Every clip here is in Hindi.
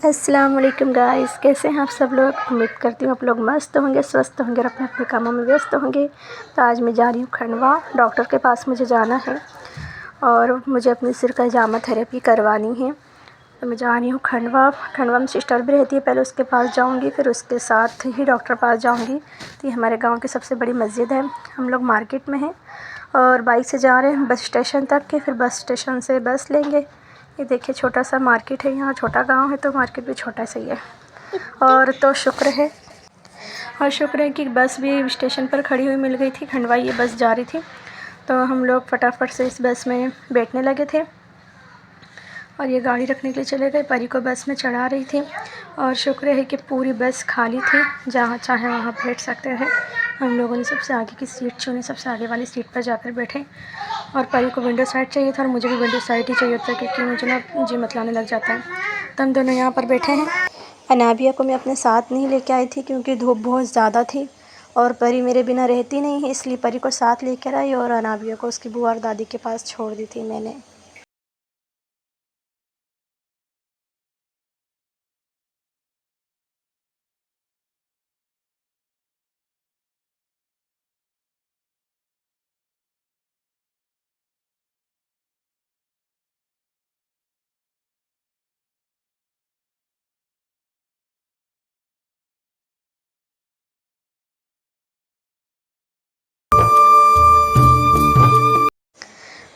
अस्सलाम वालेकुम गाइस, कैसे हैं आप सब लोग। उम्मीद करती हूँ आप लोग मस्त होंगे, स्वस्थ होंगे और अपने अपने कामों में व्यस्त होंगे। तो आज मैं जा रही हूँ खंडवा, डॉक्टर के पास मुझे जाना है और मुझे अपने सिर का हिजामा थेरेपी करवानी है। तो मैं जा रही हूँ खंडवा। खंडवा में सिस्टर भी रहती है, पहले उसके पास जाऊँगी, फिर उसके साथ ही डॉक्टर पास जाऊँगी। तो ये हमारे गाँव की सबसे बड़ी मस्जिद है। हम लोग मार्केट में हैं और बाइक से जा रहे हैं बस स्टेशन तक के, फिर बस स्टेशन से बस लेंगे। ये देखिए छोटा सा मार्केट है, यहाँ छोटा गांव है तो मार्केट भी छोटा सा ही है। और तो शुक्र है कि बस भी स्टेशन पर खड़ी हुई मिल गई थी। खंडवा ये बस जा रही थी तो हम लोग फटाफट से इस बस में बैठने लगे थे और ये गाड़ी रखने के लिए चले गए। परी को बस में चढ़ा रही थी और शुक्र है कि पूरी बस खाली थी, जहाँ चाहे वहाँ बैठ सकते हैं। हम लोगों ने सबसे आगे की सीट चुनी, सबसे आगे वाली सीट पर जाकर बैठे। और परी को विंडो साइड चाहिए था और मुझे भी विंडो साइड ही चाहिए था, क्योंकि मुझे ना जी मतलाने लग जाता है। तो हम दोनों यहाँ पर बैठे हैं। अनाबिया को मैं अपने साथ नहीं लेके आई थी क्योंकि धूप बहुत ज़्यादा थी और परी मेरे बिना रहती नहीं है, इसलिए परी को साथ लेकर आई और अनाबिया को उसकी बुआ और दादी के पास छोड़ दी थी मैंने।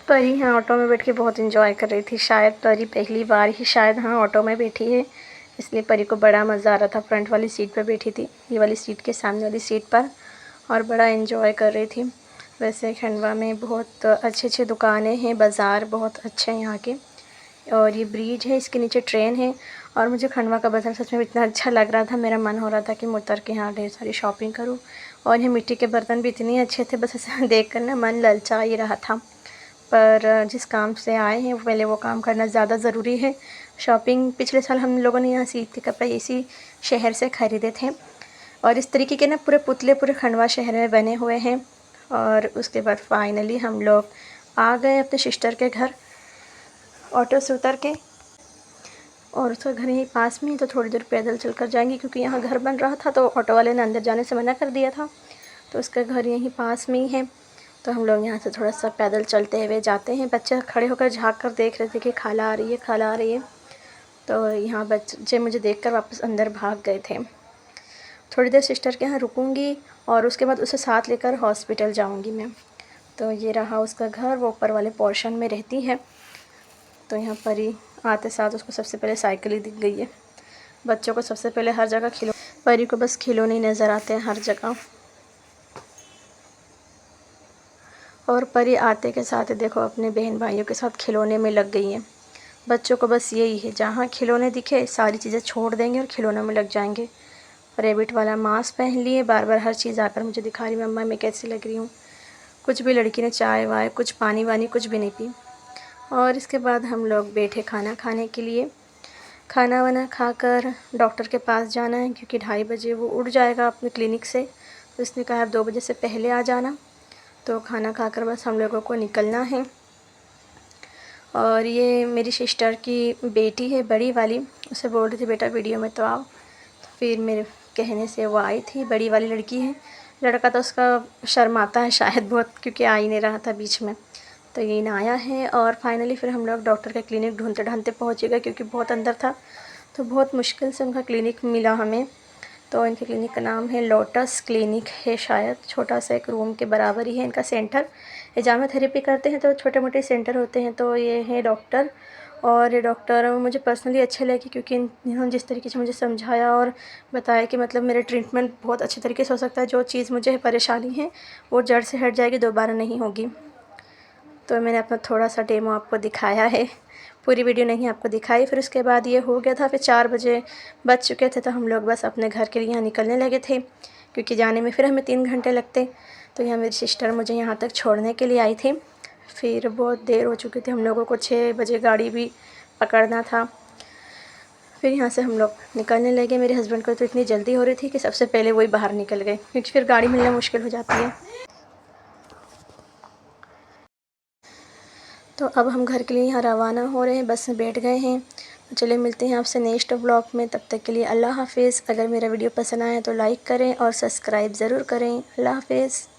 परी यहाँ ऑटो में बैठ के बहुत इंजॉय कर रही थी। शायद परी पहली बार ही शायद हाँ ऑटो में बैठी है, इसलिए परी को बड़ा मज़ा आ रहा था। फ्रंट वाली सीट पर बैठी थी, ये वाली सीट के सामने वाली सीट पर, और बड़ा एंजॉय कर रही थी। वैसे खंडवा में बहुत अच्छे अच्छे दुकानें हैं, बाज़ार बहुत अच्छे हैं यहाँ के। और ये ब्रिज है, इसके नीचे ट्रेन है। और मुझे खंडवा का बाज़ार सच में इतना अच्छा लग रहा था, मेरा मन हो रहा था कि मैं उतर के यहाँ ढेर सारी शॉपिंग करूँ। और ये मिट्टी के बर्तन भी इतने अच्छे थे, बस ऐसे देख कर ना मन ललचा ही रहा था। पर जिस काम से आए हैं पहले वो काम करना ज़्यादा ज़रूरी है। शॉपिंग पिछले साल हम लोगों ने यहाँ से ईद के कपड़े इसी शहर से ख़रीदे थे और इस तरीके के ना पूरे पुतले पूरे खंडवा शहर में बने हुए हैं। और उसके बाद फाइनली हम लोग आ गए अपने सिस्टर के घर ऑटो से उतर के। और उसका घर यहीं पास में ही, तो थोड़ी देर पैदल चलकर जाएंगे क्योंकि यहाँ घर बन रहा था तो ऑटो वाले ने अंदर जाने से मना कर दिया था। तो उसका घर यहीं पास में ही है, तो हम लोग यहाँ से थोड़ा सा पैदल चलते हुए जाते हैं। बच्चे खड़े होकर झाँक कर देख रहे थे कि खाला आ रही है, खाला आ रही है। तो यहाँ बच्चे मुझे देखकर वापस अंदर भाग गए थे। थोड़ी देर सिस्टर के यहाँ रुकूंगी और उसके बाद उसे साथ लेकर हॉस्पिटल जाऊंगी मैं। तो ये रहा उसका घर, वो ऊपर वाले पोर्शन में रहती है। तो यहाँ पर ही आते साथ उसको सबसे पहले साइकिल ही दिख गई है। बच्चों को सबसे पहले हर जगह परी को बस खिलौने नज़र आते हैं हर जगह। और परी आते के साथ देखो अपने बहन भाइयों के साथ खिलौने में लग गई है। बच्चों को बस यही है, जहाँ खिलौने दिखे सारी चीज़ें छोड़ देंगे और खिलौनों में लग जाएंगे। रेबिट वाला मास्क पहन लिए, बार बार हर चीज़ आकर मुझे दिखा रही, मम्मा मैं कैसी लग रही हूँ। कुछ भी लड़की ने चाय वाय कुछ पानी वानी कुछ भी नहीं पी। और इसके बाद हम लोग बैठे खाना खाने के लिए। खाना वाना खाकर डॉक्टर के पास जाना है क्योंकि 2:30 बजे वो उठ जाएगा अपने क्लिनिक से। तो उसने कहा 2 बजे से पहले आ जाना। तो खाना खाकर बस हम लोगों को निकलना है। और ये मेरी सिस्टर की बेटी है बड़ी वाली, उसे बोल रही थी बेटा वीडियो में तो आओ। तो फिर मेरे कहने से वो आई थी। बड़ी वाली लड़की है, लड़का तो उसका शर्माता है शायद बहुत क्योंकि आ ही नहीं रहा था बीच में। तो ये ना आया है और फाइनली फिर हम लोग डॉक्टर का क्लिनिक ढूंढते ढूंढते पहुँच गए क्योंकि बहुत अंदर था, तो बहुत मुश्किल से उनका क्लिनिक मिला हमें। तो इनके क्लिनिक का नाम है लोटस क्लिनिक है शायद, छोटा सा एक रूम के बराबर ही है इनका सेंटर। हिजामा थेरेपी करते हैं तो छोटे मोटे सेंटर होते हैं, तो ये है डॉक्टर। और ये डॉक्टर मुझे पर्सनली अच्छे लगे क्योंकि इन्होंने जिस तरीके से मुझे समझाया और बताया कि मतलब मेरे ट्रीटमेंट बहुत अच्छे तरीके से हो सकता है, जो चीज़ मुझे परेशानी है वो जड़ से हट जाएगी, दोबारा नहीं होगी। तो मैंने अपना थोड़ा सा डेमो आपको दिखाया है, पूरी वीडियो नहीं आपको दिखाई। फिर उसके बाद ये हो गया था, फिर 4 बजे बज चुके थे तो हम लोग बस अपने घर के लिए यहाँ निकलने लगे थे क्योंकि जाने में फिर हमें 3 घंटे लगते। तो यहाँ मेरी सिस्टर मुझे यहाँ तक छोड़ने के लिए आई थी। फिर बहुत देर हो चुकी थी, हम लोगों को 6 बजे गाड़ी भी पकड़ना था। फिर यहाँ से हम लोग निकलने लगे। मेरे हस्बैंड को तो इतनी जल्दी हो रही थी कि सबसे पहले वही बाहर निकल गए क्योंकि फिर गाड़ी मिलना मुश्किल हो जाती है। तो अब हम घर के लिए यहाँ रवाना हो रहे हैं, बस में बैठ गए हैं। चलिए मिलते हैं आपसे नेक्स्ट व्लॉग में, तब तक के लिए अल्लाह हाफ़िज़। अगर मेरा वीडियो पसंद आया तो लाइक करें और सब्सक्राइब ज़रूर करें। अल्लाह हाफ़िज़।